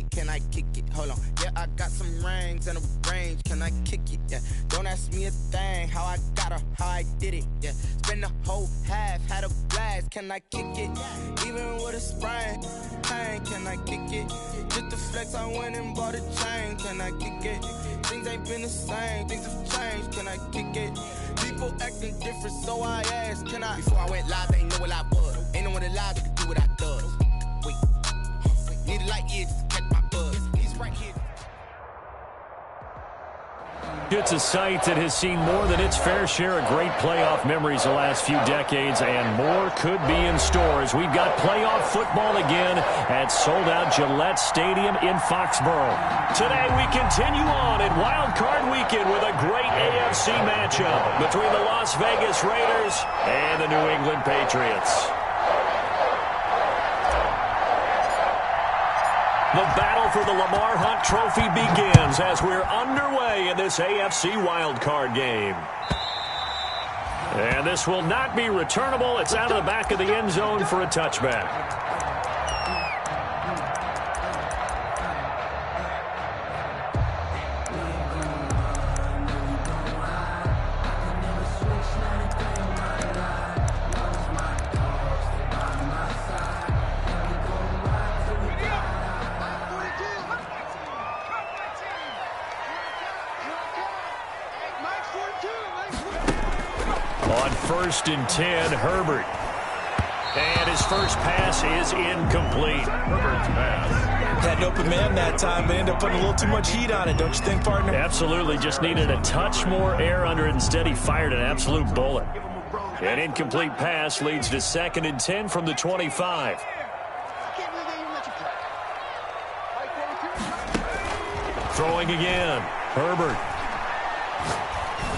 it? Can I kick it? Hold on. Yeah, I got some rings and a range. Can I kick it? Yeah. Don't ask me a thing. How I got her, how I did it. Yeah. Spend the whole half, had a blast. Can I kick it? Even with a sprain, pain. Can I kick it? Just the flex, I went and bought a chain. Can I kick it? Things ain't been the same. Things have changed. Can I kick it? People acting different, so I asked, can I? Before I went live, they ain't know what I was. Ain't no one alive that could do what I does. Wait, need a light year just to catch my buzz. He's right here. It's a site that has seen more than its fair share of great playoff memories the last few decades, and more could be in store as we've got playoff football again at sold-out Gillette Stadium in Foxborough. Today we continue on in Wild Card Weekend with a great AFC matchup between the Las Vegas Raiders and the New England Patriots. The battle for the Lamar Hunt Trophy begins as we're underway in this AFC wildcard game. And this will not be returnable. It's out of the back of the end zone for a touchback. On 1st and 10, Herbert. And his first pass is incomplete. Herbert's pass. Had an open man that time, but ended up putting a little too much heat on it, don't you think, partner? Absolutely. Just needed a touch more air under it. Instead, he fired an absolute bullet. An incomplete pass leads to 2nd and 10 from the 25. Throwing again. Herbert.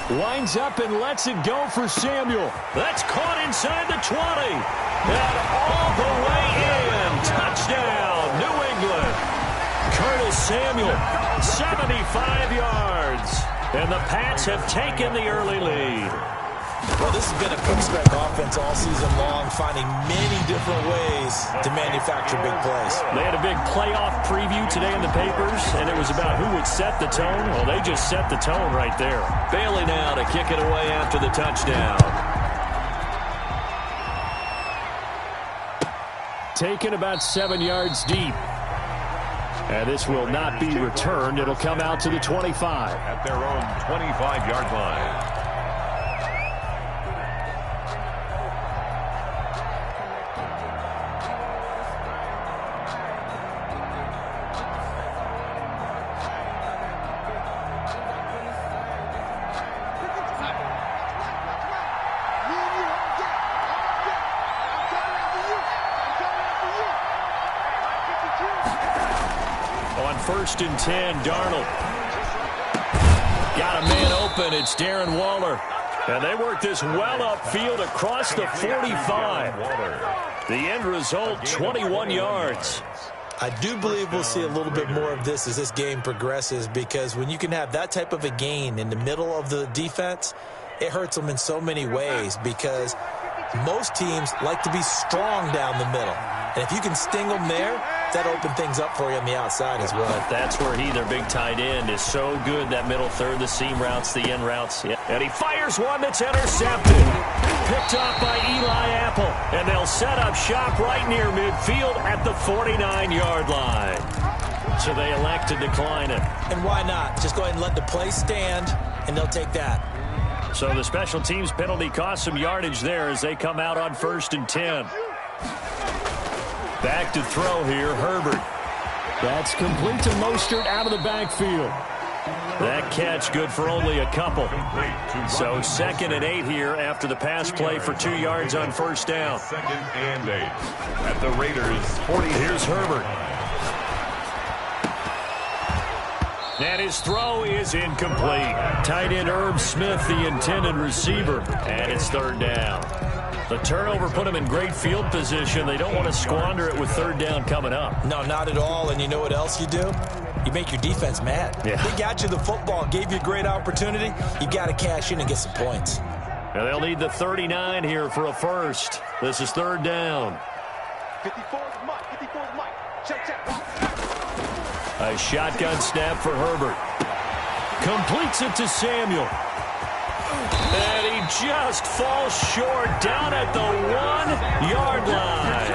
Winds up and lets it go for Samuel. That's caught inside the 20. And all the way in. Touchdown, New England. Curtis Samuel, 75 yards. And the Pats have taken the early lead. Well, this has been a quick-strike offense all season long, finding many different ways to manufacture big plays. They had a big playoff preview today in the papers, and it was about who would set the tone. Well, they just set the tone right there. Bailey now to kick it away after the touchdown. Taken about 7 yards deep. And this will not be returned. It'll come out to the 25. At their own 25-yard line. On 1st and 10, Darnold. Got a man open. It's Darren Waller. And they work this well upfield across the 45. The end result, 21 yards. I do believe we'll see a little bit more of this as this game progresses, because when you can have that type of a gain in the middle of the defense, it hurts them in so many ways, because most teams like to be strong down the middle. And if you can sting them there, that open things up for you on the outside as well. But that's where their big tight end, is so good, that middle third, the seam routes, the end routes. Yeah. And he fires one that's intercepted. Picked up by Eli Apple. And they'll set up shop right near midfield at the 49-yard line. So they elect to decline it. And why not? Just go ahead and let the play stand, and they'll take that. So the special teams penalty cost some yardage there as they come out on 1st and 10. Back to throw here, Herbert. That's complete to Mostert out of the backfield. That catch good for only a couple. So 2nd and 8 here after the pass play for 2 yards on 1st down. 2nd and 8 at the Raiders 40. Here's Herbert. And his throw is incomplete. Tight end Herb Smith, the intended receiver. And it's 3rd down. The turnover put them in great field position. They don't want to squander it with 3rd down coming up. No, not at all. And you know what else you do? You make your defense mad. Yeah. They got you the football, gave you a great opportunity. You got to cash in and get some points. And they'll need the 39 here for a first. This is 3rd down. 54 is Mike. 54 is Mike. Check, check. A shotgun snap for Herbert. Completes it to Samuel. And he just falls short down at the 1-yard line.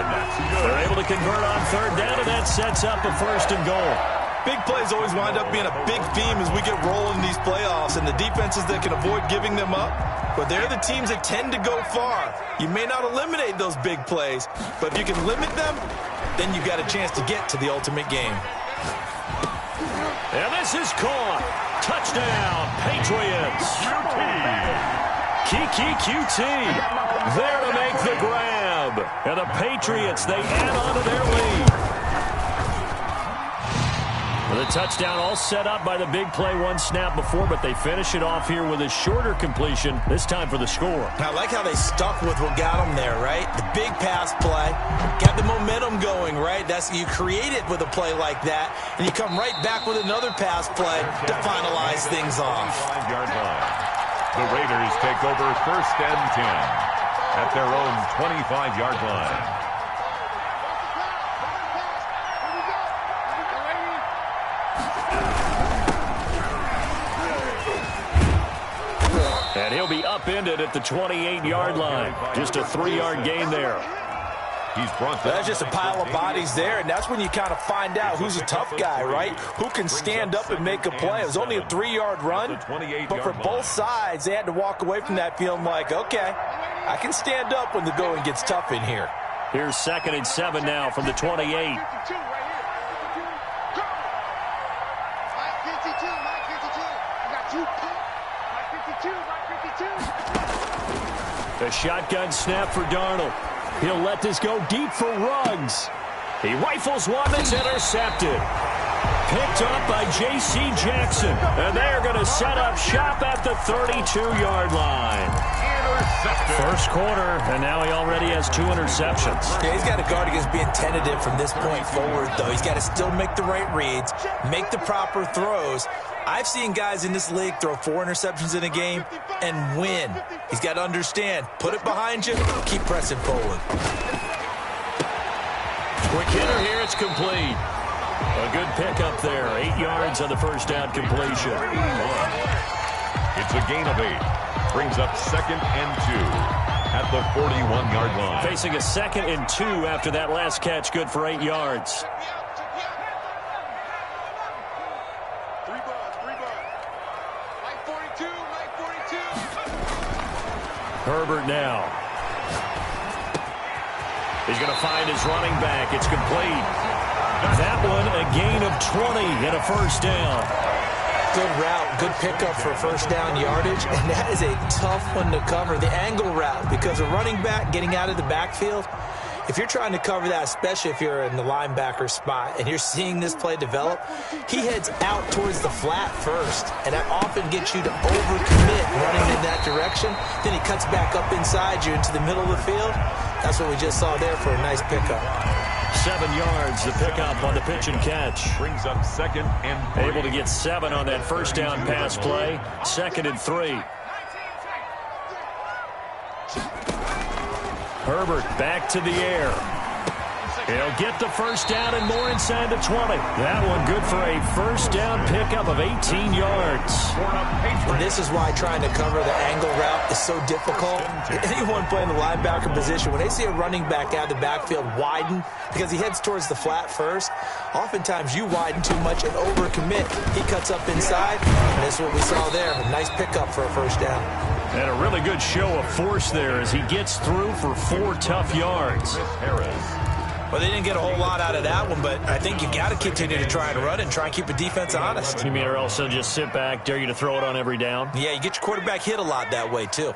They're able to convert on third down, and that sets up a first and goal. Big plays always wind up being a big theme as we get rolling in these playoffs, and the defenses that can avoid giving them up, but they're the teams that tend to go far. You may not eliminate those big plays, but if you can limit them, then you've got a chance to get to the ultimate game. And this is caught. Touchdown, Patriots. Kiki QT there to make the grab. And the Patriots, they add on to their lead. The touchdown all set up by the big play one snap before, but they finish it off here with a shorter completion, this time for the score. I like how they stuck with what got them there, right? The big pass play, got the momentum going, right? You create it with a play like that, and you come right back with another pass play to finalize things off. 5-yard line. The Raiders take over first and 10 at their own 25-yard line. And he'll be upended at the 28-yard line. Just a 3-yard gain there. That's just a pile of bodies there, and that's when you kind of find out who's a tough guy, right? Who can stand up and make a play. It was only a 3-yard run, but for both sides, they had to walk away from that feeling like, okay, I can stand up when the going gets tough in here. Here's 2nd and 7 now from the 28. A shotgun snap for Darnold. He'll let this go deep for Ruggs. He rifles one that's intercepted. Picked up by J.C. Jackson. And they're going to set up shop at the 32-yard line. First quarter, and now he already has 2 interceptions. Yeah, he's got to guard against being tentative from this point forward, though. He's got to still make the right reads, make the proper throws. I've seen guys in this league throw 4 interceptions in a game and win. He's got to understand, put it behind you, keep pressing forward. Quick hitter here, it's complete. A good pickup there, 8 yards on the first down completion. It's a gain of 8. Brings up 2nd and 2 at the 41-yard line. Facing a 2nd and 2 after that last catch, good for 8 yards. Herbert now. He's going to find his running back. It's complete. That one a gain of 20 and a first down. Good route, good pickup for first down yardage, and that is a tough one to cover, the angle route, because a running back getting out of the backfield, if you're trying to cover that, especially if you're in the linebacker spot and you're seeing this play develop, he heads out towards the flat first, and that often gets you to overcommit running in that direction. Then he cuts back up inside you into the middle of the field. That's what we just saw there for a nice pickup. 7 yards, the pickup on the pitch and catch. Brings up 2nd and 3. Able to get 7 on that first down pass play. 2nd and 3. Herbert back to the air. He'll get the first down and more inside the 20. That one good for a first down pickup of 18 yards. And this is why trying to cover the angle route is so difficult. Anyone playing the linebacker position, when they see a running back out of the backfield widen because he heads towards the flat first, oftentimes you widen too much and overcommit. He cuts up inside, and that's what we saw there. A nice pickup for a first down. And a really good show of force there as he gets through for 4 tough yards. Well, they didn't get a whole lot out of that one, but I think you got to continue to try and run and try and keep the defense honest. You mean or else just sit back, dare you to throw it on every down? Yeah, you get your quarterback hit a lot that way, too.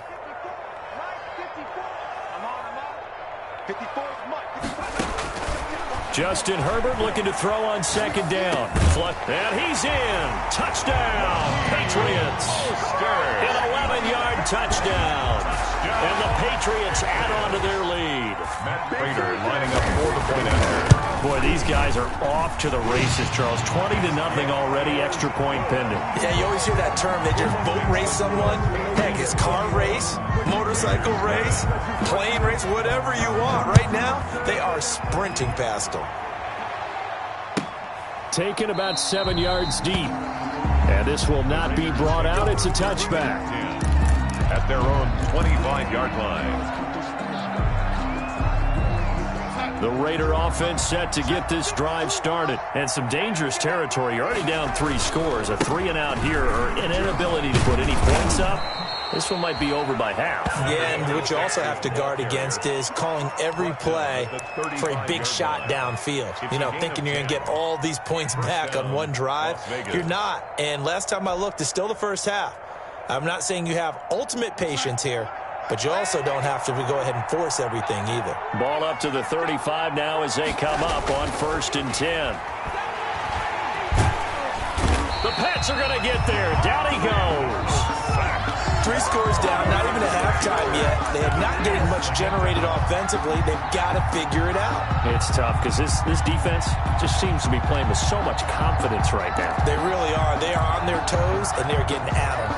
Justin Herbert looking to throw on 2nd down. And he's in. Touchdown, Patriots. An 11-yard touchdown. And the Patriots add on to their lead. Matt Prater lining up for the point after. Boy, these guys are off to the races, Charles. 20-0 already, extra point pending. Yeah, you always hear that term. They just boat race someone. Heck, it's car race, motorcycle race, plane race, whatever you want. Right now, they are sprinting past them. taken about 7 yards deep. And this will not be brought out. It's a touchback. At their own 25-yard line. The Raider offense set to get this drive started. And some dangerous territory. You're already down 3 scores. A 3-and-out here, or an inability to put any points up. This one might be over by half. Yeah, and what you also have to guard against is calling every play for a big shot downfield. You know, thinking you're going to get all these points back on one drive. You're not. And last time I looked, it's still the first half. I'm not saying you have ultimate patience here, but you also don't have to go ahead and force everything either. Ball up to the 35 now as they come up on 1st and 10. The Pats are going to get there. Down he goes. 3 scores down, not even at halftime yet. They have not getting much generated offensively. They've got to figure it out. It's tough because this defense just seems to be playing with so much confidence right now. They really are. They are on their toes, and they're getting at them.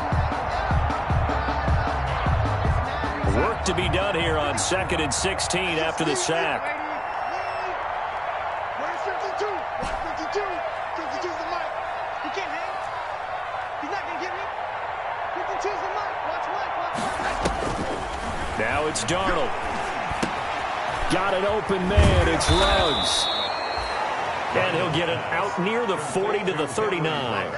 Work to be done here on 2nd and 16 after the sack. Where's 52? 52. 52's the mic. He can't hang. He's not going to get me. 52's the mic. Watch Mike. Now it's Darnold. Got an open man. It's Ruggs. And he'll get it out near the 40 to the 39.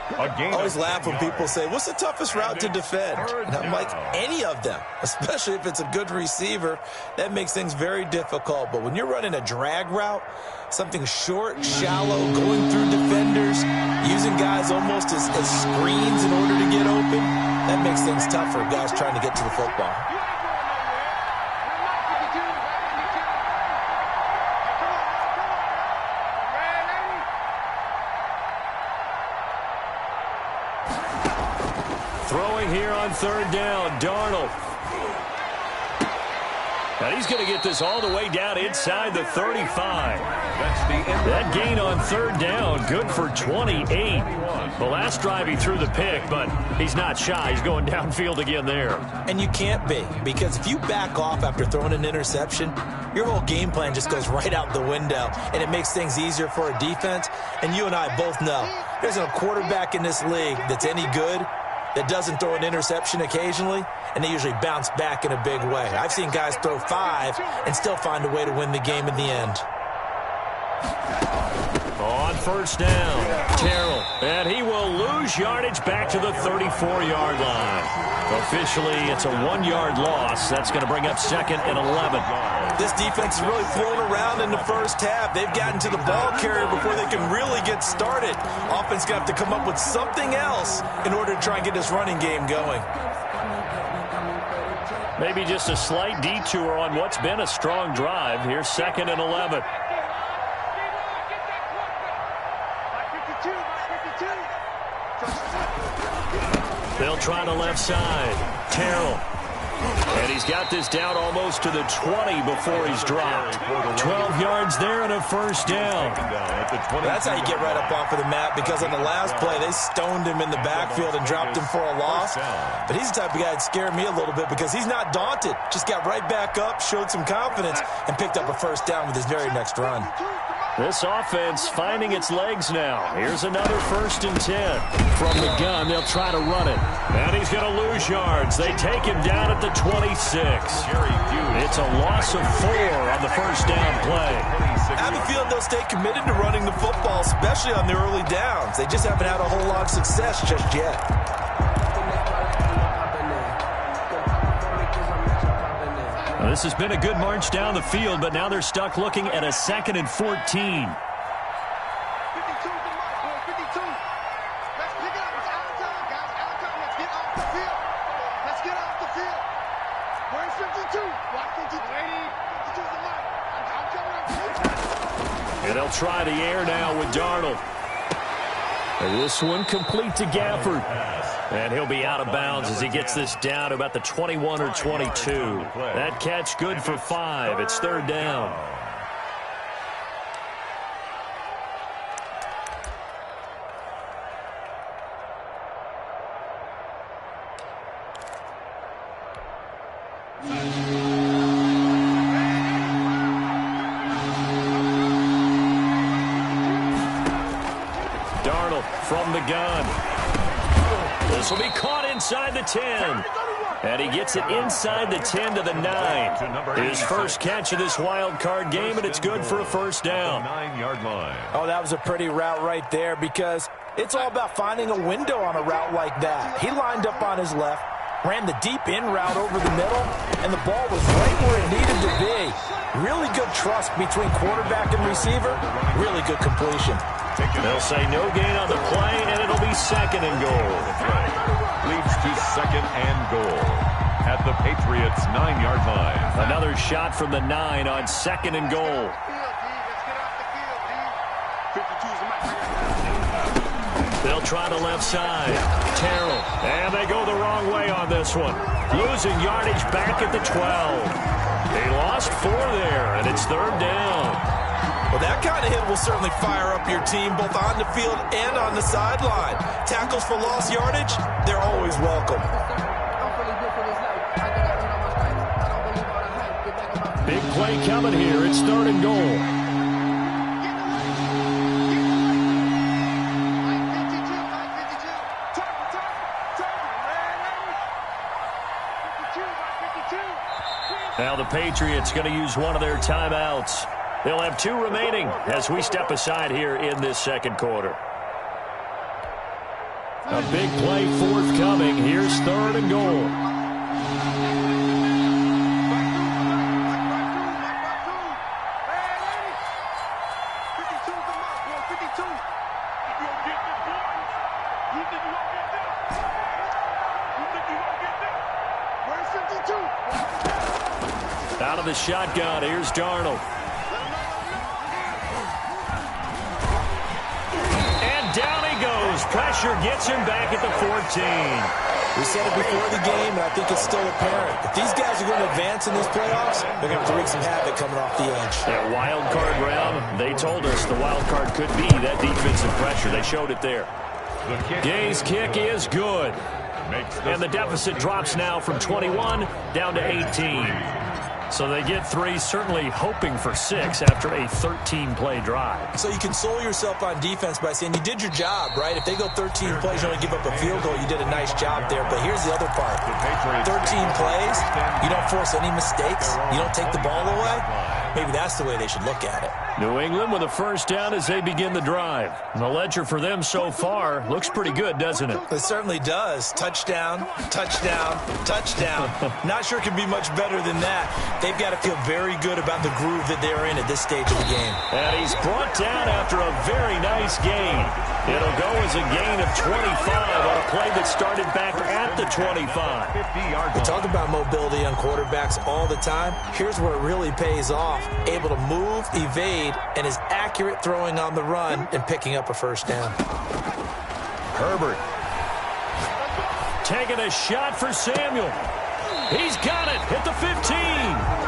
I always laugh when people say, what's the toughest route to defend? And I'm like, any of them, especially if it's a good receiver. That makes things very difficult. But when you're running a drag route, something short, shallow, going through defenders, using guys almost as screens in order to get open, that makes things tough for guys trying to get to the football. Throwing here on 3rd down, Darnold. And he's going to get this all the way down inside the 35. That gain on 3rd down, good for 28. The last drive he threw the pick, but he's not shy. He's going downfield again there. And you can't be, because if you back off after throwing an interception, your whole game plan just goes right out the window, and it makes things easier for a defense. And you and I both know there's a quarterback in this league that's any good that doesn't throw an interception occasionally, and they usually bounce back in a big way. I've seen guys throw 5 and still find a way to win the game in the end. On 1st down, Terrell, and he will lose yardage back to the 34-yard line. Officially, it's a 1-yard loss. That's going to bring up 2nd and 11. This defense is really thrown around in the first half. They've gotten to the ball carrier before they can really get started. Offense going to have to come up with something else in order to try and get this running game going. Maybe just a slight detour on what's been a strong drive. Here's 2nd and 11. They'll try the left side. Terrell. And he's got this down almost to the 20 before he's dropped. 12 yards there and a 1st down. That's how you get right up off of the map, because on the last play, they stoned him in the backfield and dropped him for a loss. But he's the type of guy that scared me a little bit because he's not daunted. Just got right back up, showed some confidence, and picked up a 1st down with his very next run. This offense finding its legs now. Here's another 1st and 10. From the gun, they'll try to run it. And he's going to lose yards. They take him down at the 26. It's a loss of 4 on the 1st down play. I have a feeling they'll stay committed to running the football, especially on the early downs. They just haven't had a whole lot of success just yet. Well, this has been a good march down the field, but now they're stuck looking at a 2nd and 14. 52's the mic, boys. 52. Let's pick it up. It's out of time, guys. Out of time. Let's get off the field. Let's get off the field. Where's 52? Watch 52. 52's the mic. I'm coming up. And they'll try the air now with Darnold. And this one complete to Gafford. And he'll be out of bounds as he gets this down to about the 21 or 22. That catch good for 5. It's 3rd down. from the gun. This will be caught inside the 10. And he gets it inside the 10 to the 9. His first catch of this wild card game, and it's good for a first down. 9-yard line. Oh, that was a pretty route right there because it's all about finding a window on a route like that. He lined up on his left, ran the deep in route over the middle, and the ball was right where it needed to be. Really good trust between quarterback and receiver. Really good completion. They'll say no gain on the play, and it'll be second and goal. Leads to second and goal at the Patriots' 9-yard line. Another shot from the 9 on second and goal. They'll try the left side. Terrell. And they go the wrong way on this one. Losing yardage back at the 12. They lost 4 there, and it's third down. Well, that kind of hit will certainly fire up your team both on the field and on the sideline. Tackles for lost yardage, they're always welcome. Big play coming here. It's third and goal. Now the Patriots going to use one of their timeouts. They'll have 2 remaining as we step aside here in this second quarter. A big play forthcoming. Here's third and goal. Out of the shotgun, here's Darnold. Pressure gets him back at the 14. We said it before the game, and I think it's still apparent. If these guys are going to advance in these playoffs, they're going to have to wreak some havoc coming off the edge. That wild card round, they told us the wild card could be that defensive pressure. They showed it there. Gay's kick is good. And the deficit drops now from 21 down to 18. So they get 3, certainly hoping for 6 after a 13-play drive. So you console yourself on defense by saying you did your job, right? If they go 13 plays, you only give up a field goal, you did a nice job there. But here's the other part. 13 plays, you don't force any mistakes, you don't take the ball away. Maybe that's the way they should look at it. New England with a first down as they begin the drive. And the ledger for them so far looks pretty good, doesn't it? It certainly does. Touchdown, touchdown, touchdown. Not sure it can be much better than that. They've got to feel very good about the groove that they're in at this stage of the game. And he's brought down after a very nice gain. It'll go as a gain of 25 on a play that started back at the 25. We talk about mobility on quarterbacks all the time. Here's where it really pays off. Able to move, evade, and is accurate throwing on the run and picking up a first down. Herbert. Taking a shot for Samuel. He's got it at the 15.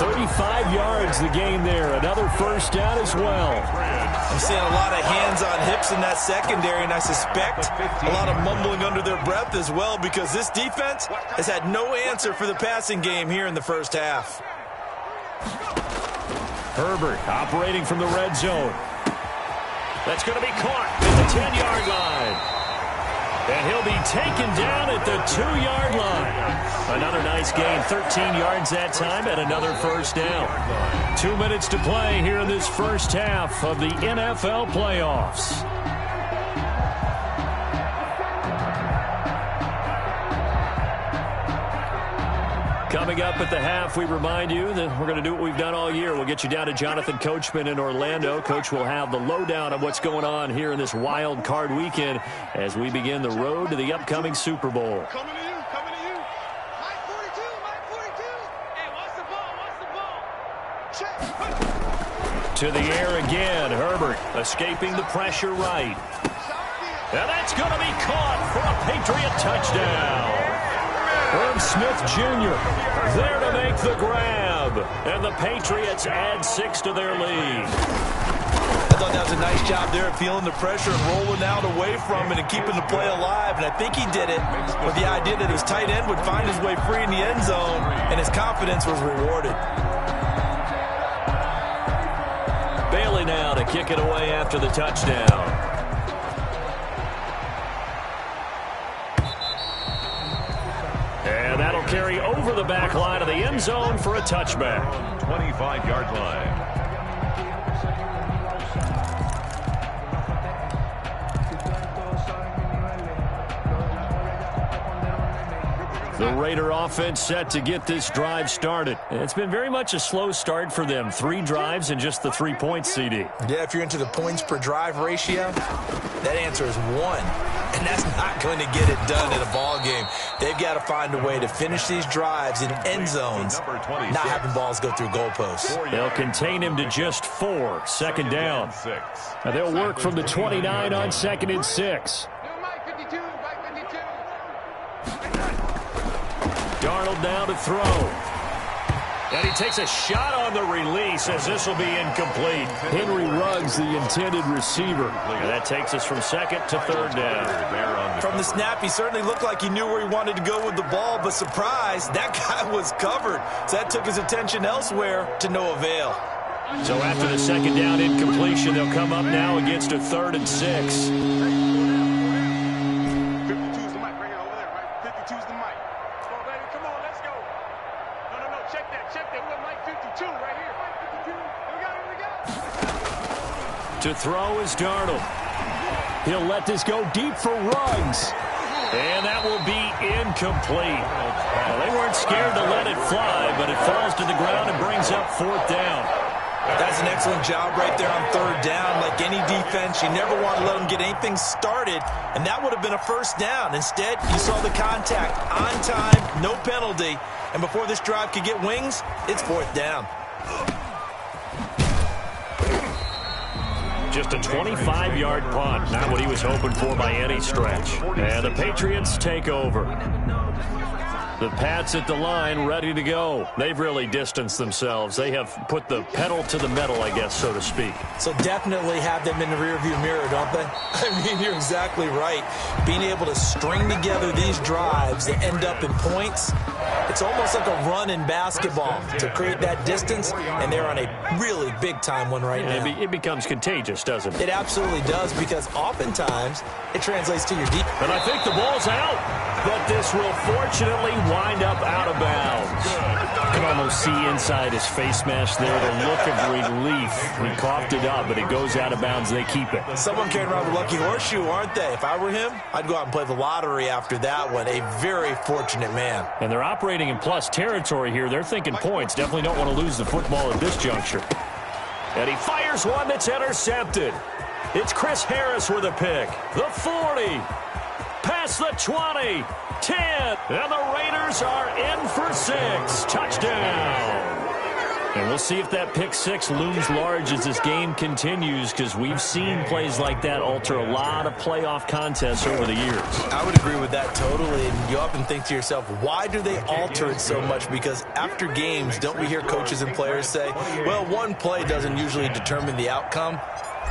35 yards the gain there. Another first down as well. I'm seeing a lot of hands on hips in that secondary, and I suspect a lot of mumbling under their breath as well because this defense has had no answer for the passing game here in the first half. Herbert operating from the red zone. That's going to be caught at the 10-yard line. And he'll be taken down at the 2-yard line. Another nice gain, 13 yards that time, and another first down. 2 minutes to play here in this first half of the NFL playoffs. Coming up at the half, we remind you that we're going to do what we've done all year. We'll get you down to Jonathan Coachman in Orlando. Coach will have the lowdown of what's going on here in this wild card weekend as we begin the road to the upcoming Super Bowl. Coming to you, coming to you. Mike 42, Mike 42. Hey, watch the ball, watch the ball. Check. To the air again, Herbert escaping the pressure right. And that's going to be caught for a Patriot touchdown. Herb Smith Jr. there to make the grab. And the Patriots add 6 to their lead. I thought that was a nice job there of feeling the pressure and rolling out away from it and keeping the play alive. And I think he did it with the idea that his tight end would find his way free in the end zone, and his confidence was rewarded. Bailey now to kick it away after the touchdown. carry over the back line of the end zone for a touchback. 25-yard line. The Raider offense set to get this drive started. It's been very much a slow start for them. 3 drives and just the 3 points, CD. Yeah, if you're into the points per drive ratio, that answer is 1. And that's not going to get it done in a ball game. They've got to find a way to finish these drives in end zones, not having balls go through goalposts. They'll contain him to just 4. Second down. Now they'll work from the 29 on 2nd and 6. Darnold now to throw. And he takes a shot on the release as this will be incomplete. Henry Ruggs, the intended receiver. And that takes us from 2nd to 3rd down. From the snap, he certainly looked like he knew where he wanted to go with the ball, but surprise, that guy was covered. So that took his attention elsewhere to no avail. So after the 2nd down incompletion, they'll come up now against a 3rd and 6. To throw is Darnold. He'll let this go deep for Ruggs. And that will be incomplete. Well, they weren't scared to let it fly, but it falls to the ground and brings up 4th down. That's an excellent job right there on 3rd down. Like any defense, you never want to let them get anything started, and that would have been a 1st down. Instead, you saw the contact on time, no penalty, and before this drive could get wings, it's 4th down. Just a 25-yard punt. Not what he was hoping for by any stretch. And the Patriots take over. The Pats at the line ready to go. They've really distanced themselves. They have put the pedal to the metal, I guess, so to speak. So definitely have them in the rearview mirror, don't they? I mean, you're exactly right. Being able to string together these drives that end up in points, it's almost like a run in basketball to create that distance, and they're on a really big-time one right now. It becomes contagious, doesn't it? It absolutely does, because oftentimes it translates to your deep. And I think the ball's out, but this will fortunately wind up out of bounds. You can almost see inside his face mask there the look of relief. He coughed it up, but it goes out of bounds. They keep it. Someone carrying around the lucky horseshoe, aren't they? If I were him, I'd go out and play the lottery after that one. A very fortunate man. And they're operating in plus territory here. They're thinking points. Definitely don't want to lose the football at this juncture. And he fires one that's intercepted. It's Chris Harris with a pick. The 40. Past the 20. 10. And the Raiders are in for 6. Touchdown. And we'll see if that pick 6 looms large as this game continues, because we've seen plays like that alter a lot of playoff contests over the years. I would agree with that totally. And you often think to yourself, why do they alter it so much? Because after games, don't we hear coaches and players say, well, one play doesn't usually determine the outcome?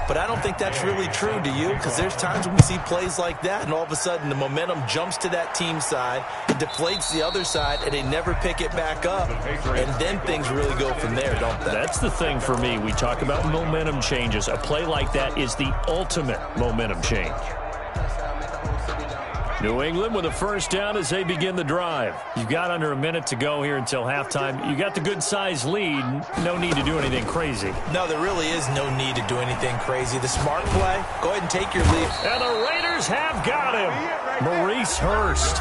But I don't think that's really true, do you? Because there's times when we see plays like that, and all of a sudden the momentum jumps to that team side, it deflates the other side, and they never pick it back up. And then things really go from there, don't they? That's the thing for me. We talk about momentum changes. A play like that is the ultimate momentum change. New England with a 1st down as they begin the drive. You've got under a minute to go here until halftime. You got the good-sized lead. No need to do anything crazy. No, there really is no need to do anything crazy. The smart play, go ahead and take your lead. And the Raiders have got him. Maurice Hurst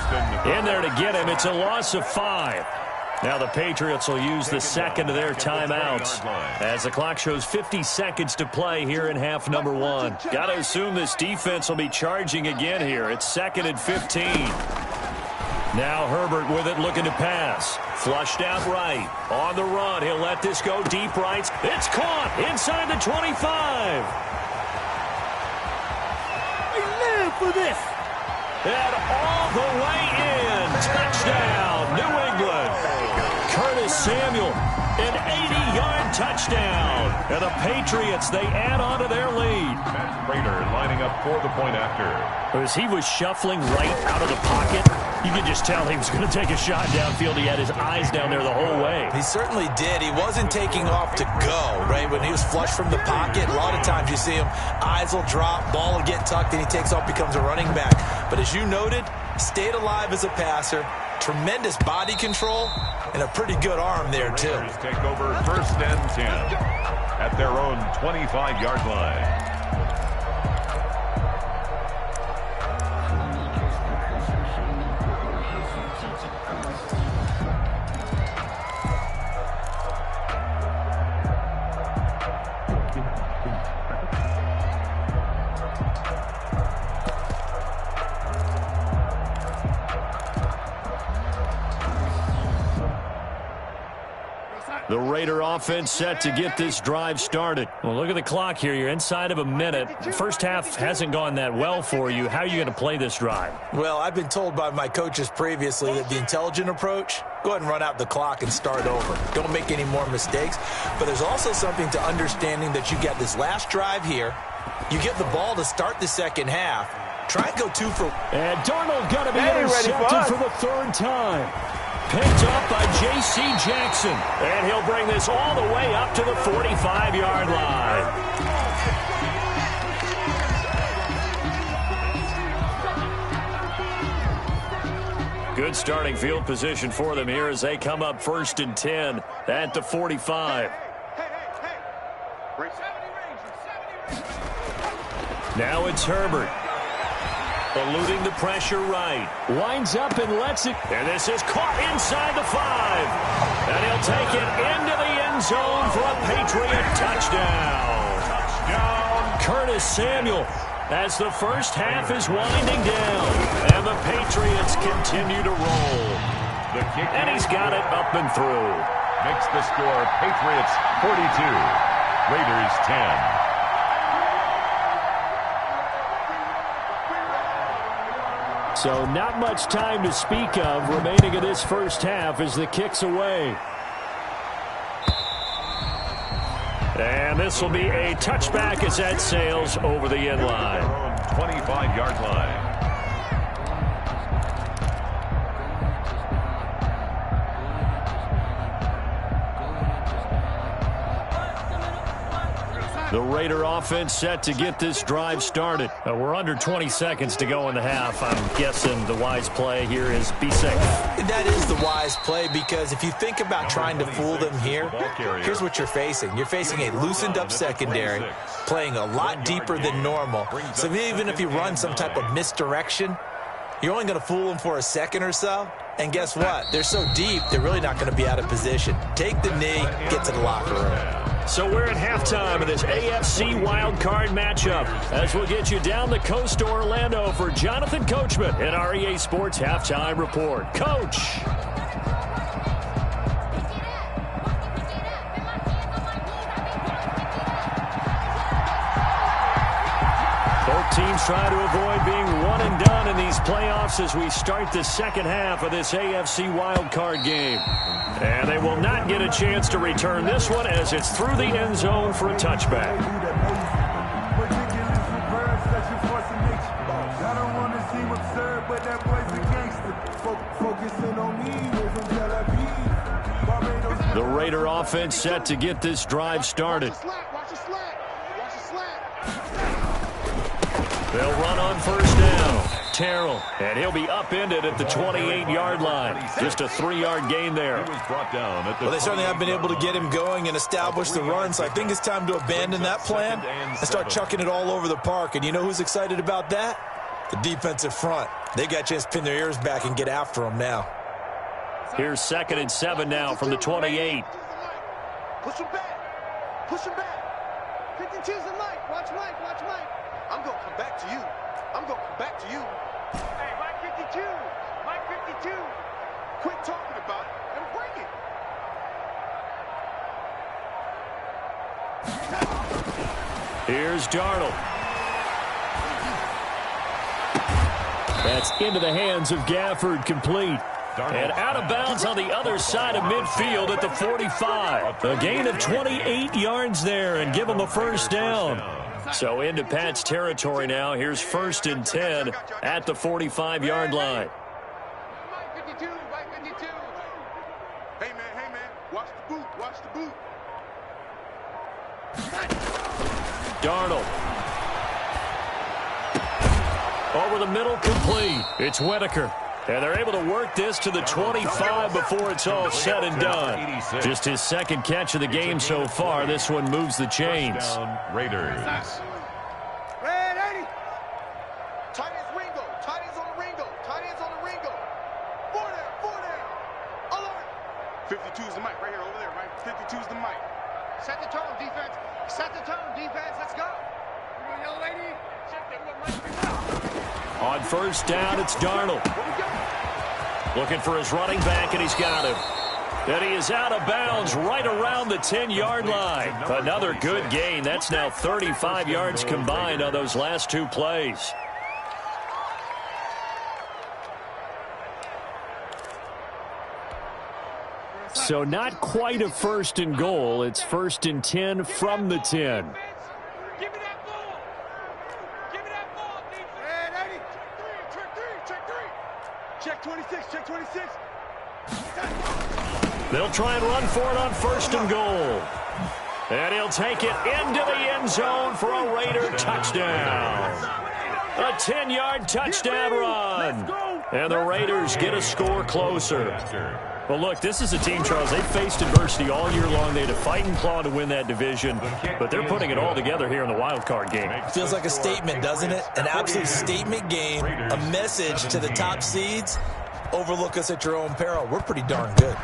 in there to get him. It's a loss of 5. Now the Patriots will use the 2nd of their timeouts as the clock shows 50 seconds to play here in half number 1. Got to assume this defense will be charging again here. It's 2nd and 15. Now Herbert with it, looking to pass. Flushed out right. On the run, he'll let this go deep right. It's caught inside the 25. We live for this. And all the way in. Touchdown, New England. Curtis Samuel, an 80-yard touchdown. And the Patriots, they add on to their lead. Matt Prater lining up for the point after. As he was shuffling right out of the pocket, you could just tell he was going to take a shot downfield. He had his eyes down there the whole way. He certainly did. He wasn't taking off to go, right? When he was flushed from the pocket, a lot of times you see him, eyes will drop, ball will get tucked, and he takes off, becomes a running back. But as you noted, stayed alive as a passer, tremendous body control and a pretty good arm there, too. Raiders take over 1st and 10 at their own 25-yard line. The Raider offense set to get this drive started. Well, look at the clock here. You're inside of a minute. The first half hasn't gone that well for you. How are you going to play this drive? Well, I've been told by my coaches previously that the intelligent approach, go ahead and run out the clock and start over. Don't make any more mistakes. But there's also something to understanding that you get this last drive here. You get the ball to start the second half. Try and go 2 for... And Darnold going to be intercepted for the 3rd time. Picked up by J.C. Jackson. And he'll bring this all the way up to the 45-yard line. Good starting field position for them here as they come up 1st and 10 at the 45. Now it's Herbert. Eluding the pressure right. Winds up and lets it. And this is caught inside the 5. And he'll take it into the end zone for a Patriot touchdown. Curtis Samuel as the first half is winding down. And the Patriots continue to roll. And he's got it up and through. Makes the score Patriots 42, Raiders 10. So not much time to speak of remaining in this first half as the kick's away. And this will be a touchback as that sails over the end line. 25-yard line. The Raider offense set to get this drive started. We're under 20 seconds to go in the half. I'm guessing the wise play here is be safe. That is the wise play because if you think about trying to fool them here, here's what you're facing. You're facing a loosened up secondary, playing a lot deeper than normal. So even if you run some type of misdirection, you're only going to fool them for a second or so. And guess what? They're so deep, they're really not going to be out of position. Take the knee, get to the locker room. So we're at halftime of this AFC wildcard matchup as we'll get you down the coast to Orlando for Jonathan Coachman in our EA Sports Halftime Report. Coach. Both teams try to avoid being one and done in these playoffs as we start the second half of this AFC wildcard game. And they will not get a chance to return this one as it's through the end zone for a touchback. The Raider offense set to get this drive started. They'll run on first down. Terrell, and he'll be upended at the 28-yard line. Just a 3-yard gain there. Well, they certainly have been able to get him going and establish the run, so I think it's time to abandon that plan and start chucking it all over the park. And you know who's excited about that? The defensive front. They got a chance to pin their ears back and get after him now. Here's 2nd and 7 now from the 28. Push him back. Push him back. 52's the Mike. Watch Mike. Watch Mike. I'm going to come back to you. I'm going to come back to you. Hey, Mike 52. Mike 52. Quit talking about it and bring it. Here's Darnold. That's into the hands of Gafford, complete. And out of bounds on the other side of midfield at the 45. A gain of 28 yards there and give them a first down. So into Pat's territory now. Here's 1st and 10 at the 45-yard line. Mike 52. Mike 52. Hey, man. Watch the boot. Watch the boot. Darnold. Over the middle, complete. It's Whitaker. And they're able to work this to the 25 before it's all said and done. Just his second catch of the game so far. This one moves the chains. Raiders. Red 80. Tight ends Ringo. Tight ends on the Ringo. Tight ends on the Ringo. Four there. Alert. 52 is the mic right here, over there, right? 52 is the mic. Set the tone, defense. Set the tone, defense. Let's go. Young lady. Check that one right. On first down, it's Darnold. Looking for his running back, and he's got him. And he is out of bounds right around the 10-yard line. Another good gain. That's now 35 yards combined on those last two plays. So not quite a first and goal. It's first and 10 from the 10. Give me that ball. Give me that ball, defense. Red 80. Check three. Check 26. Check 26. They'll try and run for it on first and goal. And he'll take it into the end zone for a Raider touchdown. A 10-yard touchdown run. And the Raiders get a score closer. Well, look, this is a team, Charles. They've faced adversity all year long. They had to fight and claw to win that division, but they're putting it all together here in the wild card game. Feels like a statement, doesn't it? An absolute statement game, a message to the top seeds. Overlook us at your own peril. We're pretty darn good.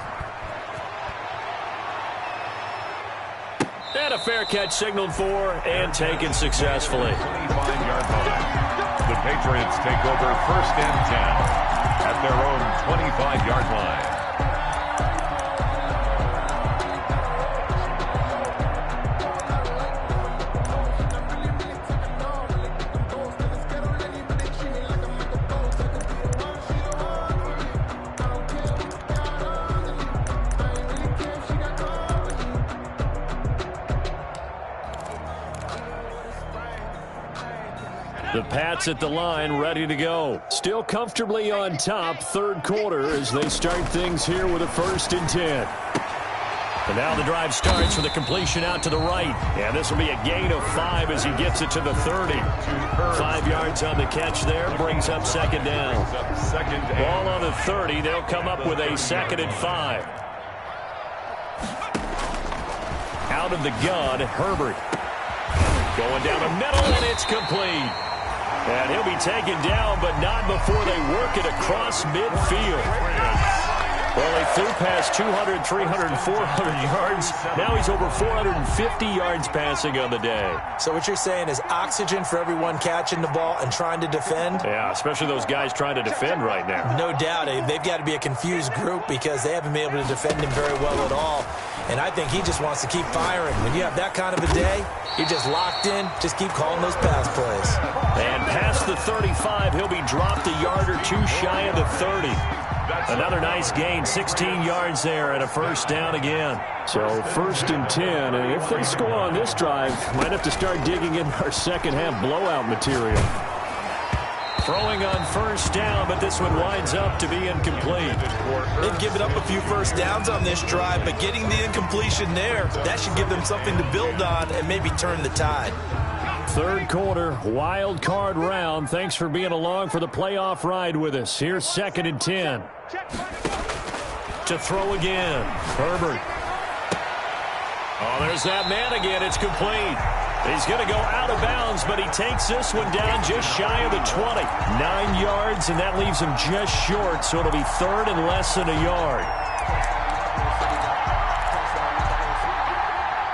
And a fair catch signaled for and taken successfully. 25-yard line. The Patriots take over first and 10 at their own 25-yard line. The Pats at the line, ready to go. Still comfortably on top, third quarter, as they start things here with a first and 10. And now the drive starts with a completion out to the right. And this will be a gain of 5 as he gets it to the 30. 5 yards on the catch there, brings up second down. Ball on the 30, they'll come up with a second and 5. Out of the gun, Herbert. Going down the middle, and it's complete. And he'll be taken down, but not before they work it across midfield. Well, he threw past 200, 300, 400 yards. Now he's over 450 yards passing on the day. So what you're saying is oxygen for everyone catching the ball and trying to defend? Yeah, especially those guys trying to defend right now. No doubt. They've got to be a confused group because they haven't been able to defend him very well at all. And I think he just wants to keep firing. When you have that kind of a day, you're just locked in. Just keep calling those pass plays. And past the 35, he'll be dropped a yard or two shy of the 30. Another nice gain, 16 yards there, and a first down again. So first and 10, and if they score on this drive, might have to start digging in our second half blowout material. Throwing on first down, but this one winds up to be incomplete. They've given up a few first downs on this drive, but getting the incompletion there, that should give them something to build on and maybe turn the tide. Third quarter, wild card round. Thanks for being along for the playoff ride with us. Here's second and 10. To throw again, Herbert. Oh, there's that man again. It's complete. He's going to go out of bounds, but he takes this one down just shy of the 20. 9 yards, and that leaves him just short, so it'll be third and less than a yard.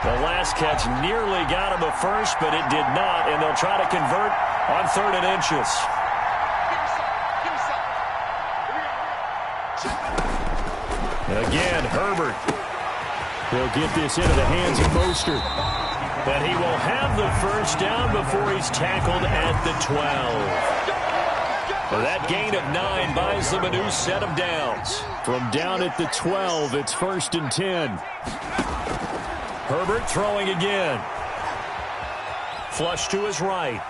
The last catch nearly got him a first, but it did not, and they'll try to convert on third and inches. Again, Herbert. He'll get this into the hands of Mostert. But he will have the first down before he's tackled at the 12. Well, that gain of 9 buys them a new set of downs. From down at the 12, it's first and 10. Herbert throwing again. Flush to his right.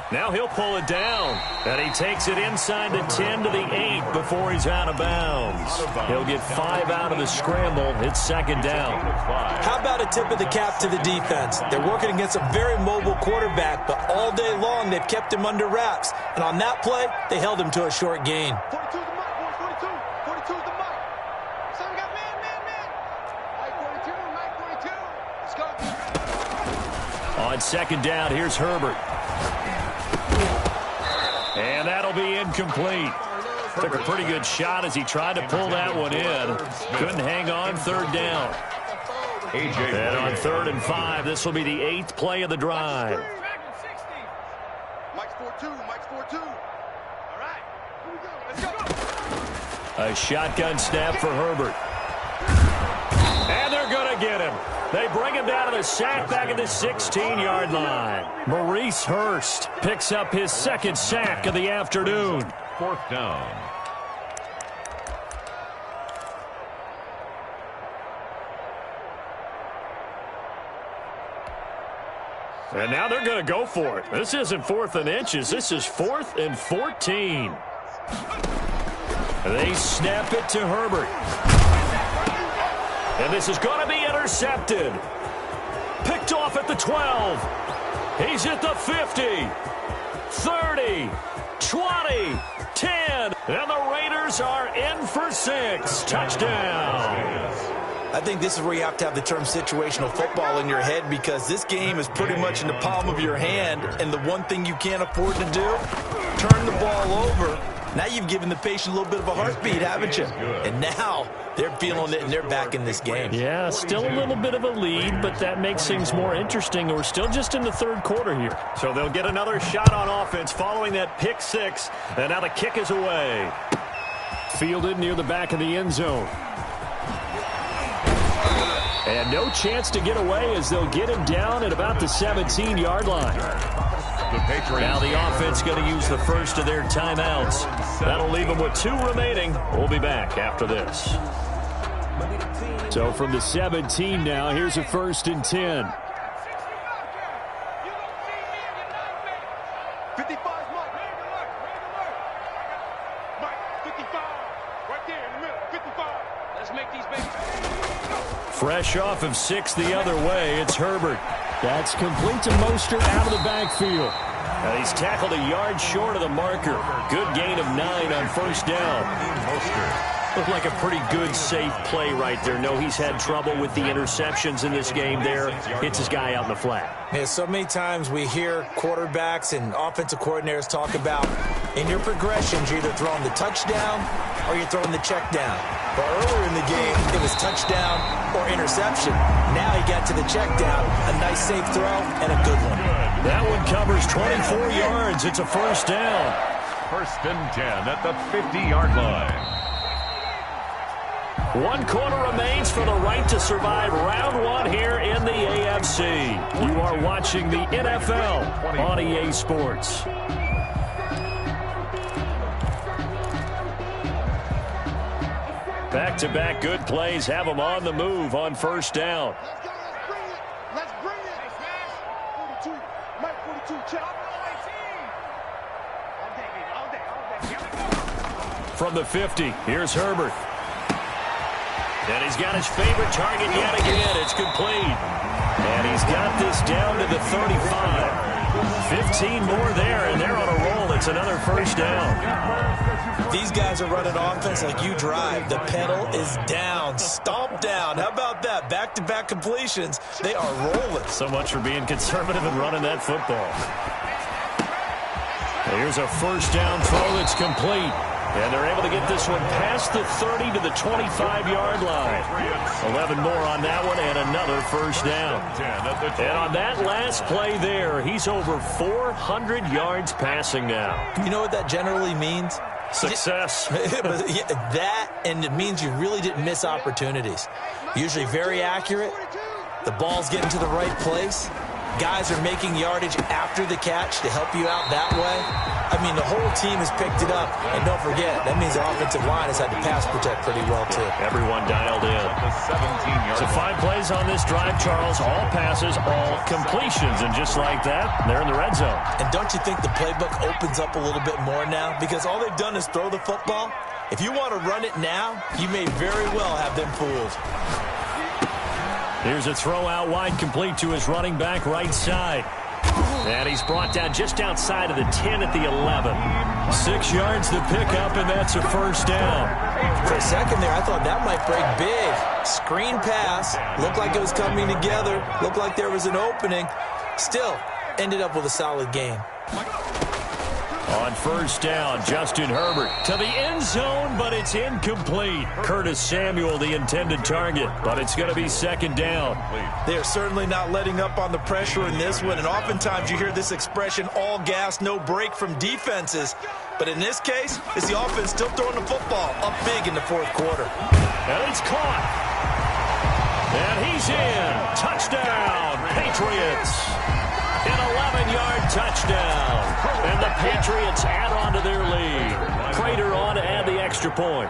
Now he'll pull it down. And he takes it inside the 10 to the 8 before he's out of bounds. He'll get 5 out of the scramble. It's second down. How about a tip of the cap to the defense? They're working against a very mobile quarterback, but all day long they've kept him under wraps. And on that play, they held him to a short gain. 42's the mark, boys. 42. 42's the mark. So we got man. Mike 42. Let's go. On second down, here's Herbert. And that'll be incomplete. Took a pretty good shot as he tried to pull that one in. Couldn't hang on, third down. And on 3rd and 5, this will be the 8th play of the drive. Mike's 4-2. Mike's 4-2. All right. Here we go. Let's go. A shotgun snap for Herbert. And they're going to get him. They bring him down to the sack back at the 16-yard line. Maurice Hurst picks up his 2nd sack of the afternoon. 4th down. And now they're going to go for it. This isn't 4th and inches. This is 4th and 14. They snap it to Herbert. And this is going to be intercepted. Picked off at the 12. He's at the 50. 30. 20. 10. And the Raiders are in for 6. Touchdown. I think this is where you have to have the term situational football in your head, because this game is pretty much in the palm of your hand, and the one thing you can't afford to do, turn the ball over. Now you've given the patient a little bit of a heartbeat, haven't you? And now they're feeling it, and they're back in this game. Yeah, still a little bit of a lead, but that makes things more interesting. We're still just in the 3rd quarter here. So they'll get another shot on offense following that pick 6, and now the kick is away. Fielded near the back of the end zone. And no chance to get away as they'll get him down at about the 17-yard line. Now the offense going to use the first of their timeouts. That'll leave them with 2 remaining. We'll be back after this. So from the 17 now, here's a 1st and 10. 55's Mike. Mike, 55. Right there in the middle. 55. Let's make these babies. Fresh off of 6 the other way, it's Herbert. That's complete to Mostert out of the backfield. He's tackled a yard short of the marker. Good gain of 9 on 1st down. Looked like a pretty good, safe play right there. No, he's had trouble with the interceptions in this game there. Hits his guy out in the flat. Yeah, so many times we hear quarterbacks and offensive coordinators talk about, in your progressions, you're either throwing the touchdown or you're throwing the check down. But earlier in the game, it was touchdown or interception. Now he got to the check down. A nice, safe throw and a good one. That one covers 24 yards. It's a 1st down. 1st and 10 at the 50-yard line. 1 quarter remains for the right to survive round 1 here in the AFC. You are watching the NFL on EA Sports. Back-to-back good plays have them on the move on 1st down. Let's bring it. 42. Mike 42. Check. From the 50, here's Herbert. And he's got his favorite target yet again. It's complete. And he's got this down to the 35. 15 more there, and they're on a roll. It's another 1st down. These guys are running offense like you drive. The pedal is down, stomp down. How about that? Back-to-back completions. They are rolling. So much for being conservative and running that football. Here's a 1st down throw that's complete. And they're able to get this one past the 30 to the 25-yard line. 11 more on that one and another 1st down. And on that last play there, he's over 400 yards passing now. You know what that generally means? Success. That, and it means you really didn't miss opportunities. Usually very accurate. The ball's getting to the right place. guys are making yardage after the catch to help you out that way, I mean, the whole team has picked it up. And don't forget, that means the offensive line has had to pass protect pretty well, too. Everyone dialed in. The 17-yard So 5 plays on this drive, Charles. All passes, all completions. And just like that, they're in the red zone. And don't you think the playbook opens up a little bit more now? Because all they've done is throw the football. If you want to run it now, you may very well have them fooled. Here's a throw out wide, complete to his running back right side. And he's brought down just outside of the 10 at the 11. 6 yards to pick up, and that's a first down. For a second there, I thought that might break big. Screen pass. Looked like it was coming together. Looked like there was an opening. Still, ended up with a solid game. On first down, Justin Herbert to the end zone, but it's incomplete. Curtis Samuel, the intended target, but it's going to be second down. They are certainly not letting up on the pressure in this one, and oftentimes you hear this expression, all gas, no break from defenses. But in this case, it's the offense still throwing the football up big in the fourth quarter. And it's caught. And he's in. Touchdown, Patriots. An 11-yard touchdown. And the Patriots add on to their lead. Prater on to add the extra point.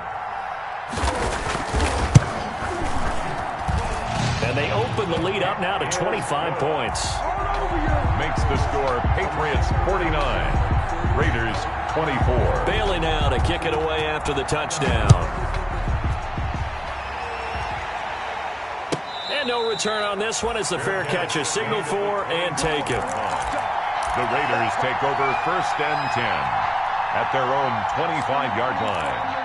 And they open the lead up now to 25 points. makes the score Patriots 49, Raiders 24. Bailey now to kick it away after the touchdown. And no return on this one as the fair catch is signaled for and taken. The Raiders take over 1st and 10 at their own 25-yard line.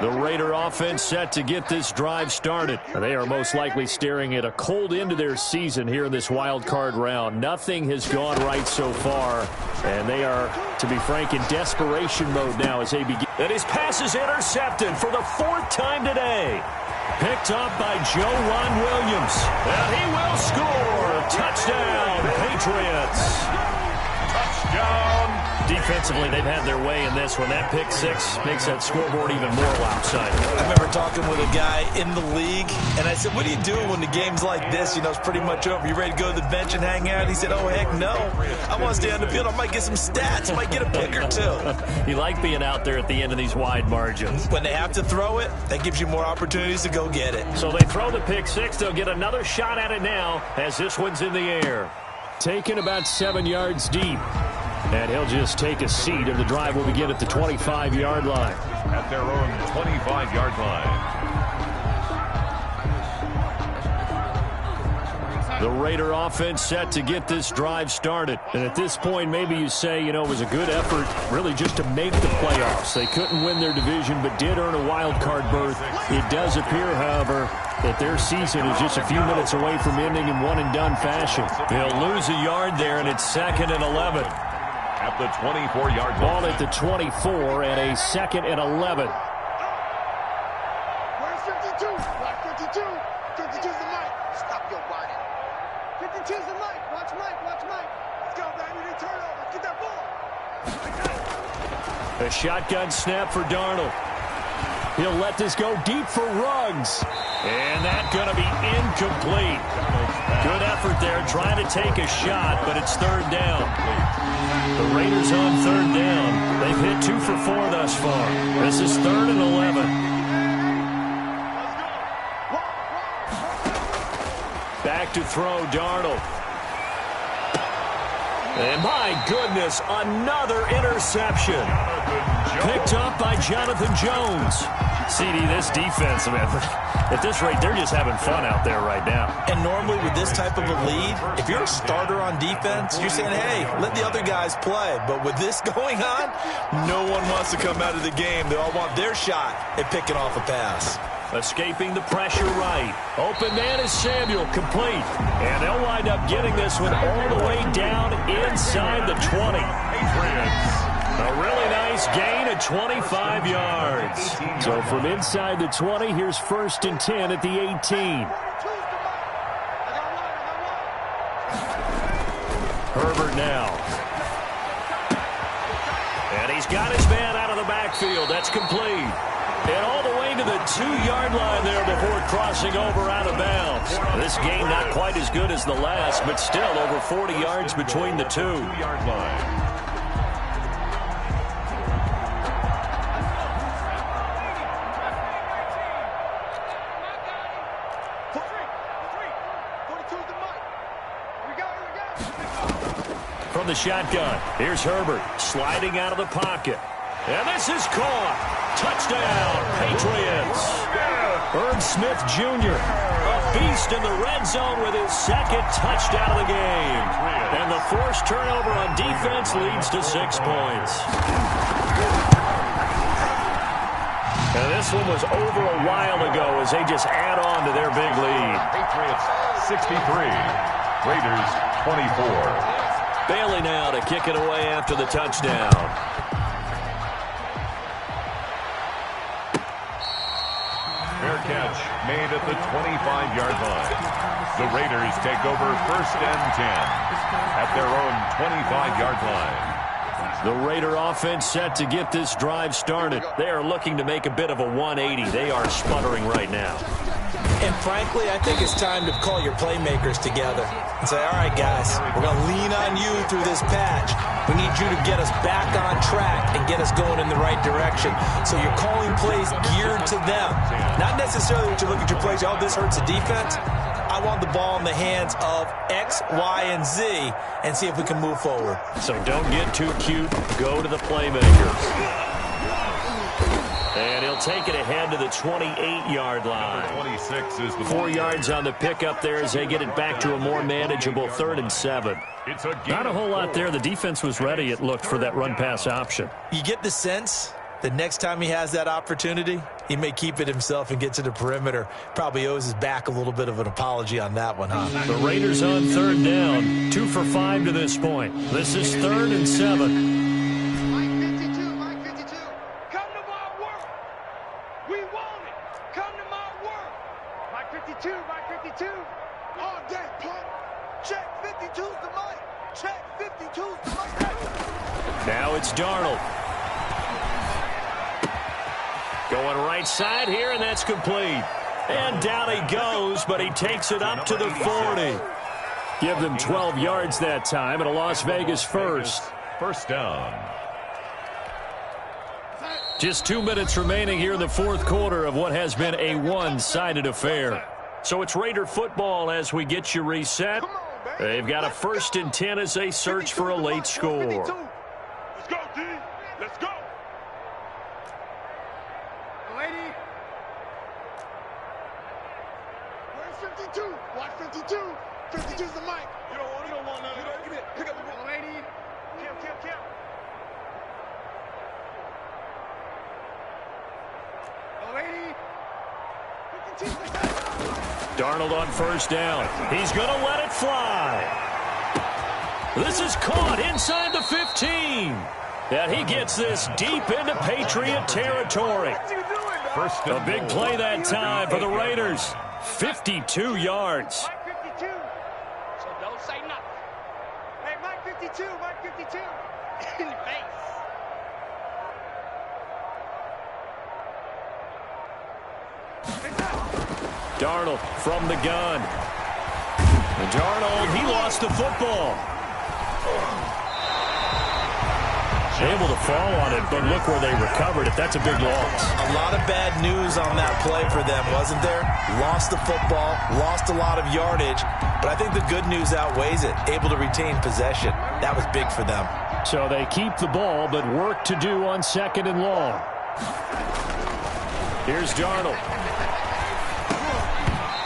The Raider offense set to get this drive started. They are most likely staring at a cold end to their season here in this wild card round. Nothing has gone right so far, and they are, to be frank, in desperation mode now as they begin. And his pass is intercepted for the 4th time today. Picked up by Joe Ron Williams. And he will score. Touchdown, Patriots. Touchdown. Defensively, they've had their way in this one. That pick six makes that scoreboard even more lopsided. I remember talking with a guy in the league, and I said, what do you do when the game's like this? You know, it's pretty much over. You ready to go to the bench and hang out? He said, oh, heck no. I want to stay on the field. I might get some stats. I might get a pick or two. You like being out there at the end of these wide margins. When they have to throw it, that gives you more opportunities to go get it. So they throw the pick six. They'll get another shot at it now as this one's in the air. Taken about 7 yards deep. And he'll just take a seat, and the drive will begin at the 25-yard line. At their own 25-yard line. The Raider offense set to get this drive started. And at this point, maybe you say, you know, it was a good effort really just to make the playoffs. They couldn't win their division, but did earn a wild card berth. It does appear, however, that their season is just a few minutes away from ending in one-and-done fashion. They'll lose a yard there, and it's 2nd and 11. At the 24-yard line. Ball at the 24 and a 2nd and 11. Where's 52? Block 52. 52's the Mike. Stop your whining. 52's the Mike. Watch Mike. Watch Mike. Let's go, baby. They turn over. Get that ball. A shotgun snap for Darnold. He'll let this go deep for Ruggs. And that's going to be incomplete. Good effort there trying to take a shot, but it's 3rd down. The Raiders on 3rd down. They've hit 2 for 4 thus far. This is 3rd and 11. Back to throw, Darnold. And my goodness, another interception. Picked up by Jonathan Jones. CD, this defense, man, at this rate, they're just having fun out there right now. And normally with this type of a lead, if you're a starter on defense, you're saying, hey, let the other guys play. But with this going on, no one wants to come out of the game. They all want their shot at picking off a pass. Escaping the pressure right. Open man is Samuel, complete. And they'll wind up getting this one all the way down inside the 20. Patriots. A really nice gain of 25 yards. So from inside the 20, here's 1st and 10 at the 18. Herbert now. And he's got his man out of the backfield. That's complete. And all the way to the 2-yard line there before crossing over out of bounds. This game not quite as good as the last, but still over 40 yards between the two. 2-yard line. From the shotgun, here's Herbert sliding out of the pocket. And this is caught. Touchdown, Patriots. Herb Smith Jr., a beast in the red zone with his second touchdown of the game. And the forced turnover on defense leads to 6 points. And this one was over a while ago as they just add on to their big lead. Patriots 63, Raiders 24. Bailey now to kick it away after the touchdown. Fair catch made at the 25-yard line. The Raiders take over 1st and 10 at their own 25-yard line. The Raider offense set to get this drive started. They are looking to make a bit of a 180. They are sputtering right now. And frankly, I think it's time to call your playmakers together and say, all right, guys, we're going to lean on you through this patch. We need you to get us back on track and get us going in the right direction. So you're calling plays geared to them. Not necessarily that you look at your plays, oh, this hurts the defense. I want the ball in the hands of X, Y, and Z and see if we can move forward. So don't get too cute. Go to the playmakers. And he'll take it ahead to the 28-yard line. 26 is the 4 yards on the pickup there as they get it back to a more manageable 3rd and 7. Not a whole lot there. The defense was ready, it looked, for that run-pass option. You get the sense that next time he has that opportunity, he may keep it himself and get to the perimeter. Probably owes his back a little bit of an apology on that one, huh? The Raiders on 3rd down. 2 for 5 to this point. This is 3rd and 7. Now it's Darnold. Going right side here, and that's complete. And down he goes, but he takes it up to the 40. Give them 12 yards that time, and a Las Vegas first. 1st down. Just 2 minutes remaining here in the 4th quarter of what has been a one-sided affair. So it's Raider football as we get you reset. They've got a 1st and 10 as they search for a late score. Let's go, D. Let's go. Lady. Where's 52? Watch 52. 52's the mic. You don't want none. Give it. Pick up the ball, lady. Kill. Lady. 52. Darnold on 1st down. He's going to let it fly. This is caught inside the 15. And he gets this deep into Patriot territory. A big play that time for the Raiders. 52 yards. Mike 52. So don't say nothing. Hey, Mike 52. Mike 52. In the face. Darnold from the gun. And Darnold, he lost the football. Able to fall on it, but look where they recovered it. That's a big loss. A lot of bad news on that play for them, wasn't there? Lost the football, lost a lot of yardage, but I think the good news outweighs it. Able to retain possession. That was big for them. So they keep the ball, but work to do on 2nd and long. Here's Darnold.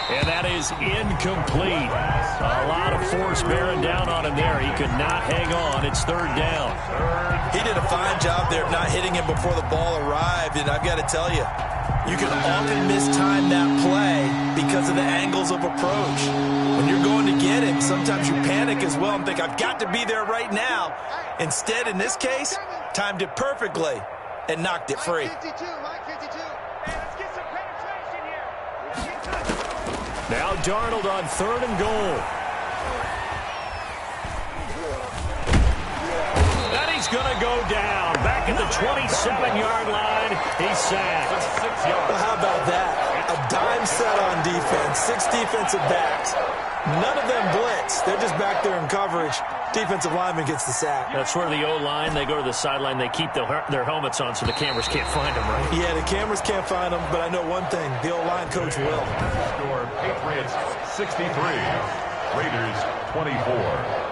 And that is incomplete. A lot of force bearing down on him there. He could not hang on. It's 3rd down. He did a fine job there of not hitting him before the ball arrived. And I've got to tell you, you can often mistime that play because of the angles of approach. When you're going to get him, sometimes you panic as well and think, I've got to be there right now. Instead, in this case, timed it perfectly and knocked it free. Mike 52. Mike 52. Hey, let's get some penetration here. Now Darnold on 3rd and goal. And he's going to go down. Back back at the 27-yard line. He's sacked. Well, how about that? A dime set on defense, 6 defensive backs. None of them blitz. They're just back there in coverage. Defensive lineman gets the sack. That's where the O-line, they go to the sideline, they keep their helmets on so the cameras can't find them, right? Yeah, the cameras can't find them, but I know one thing. The O-line coach will. Score, Patriots 63, Raiders 24.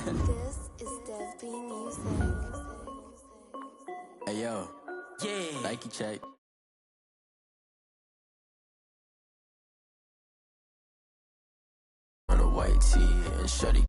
This is Dev B Music. Hey yo, yeah, Nike check. On a white tee and shutty.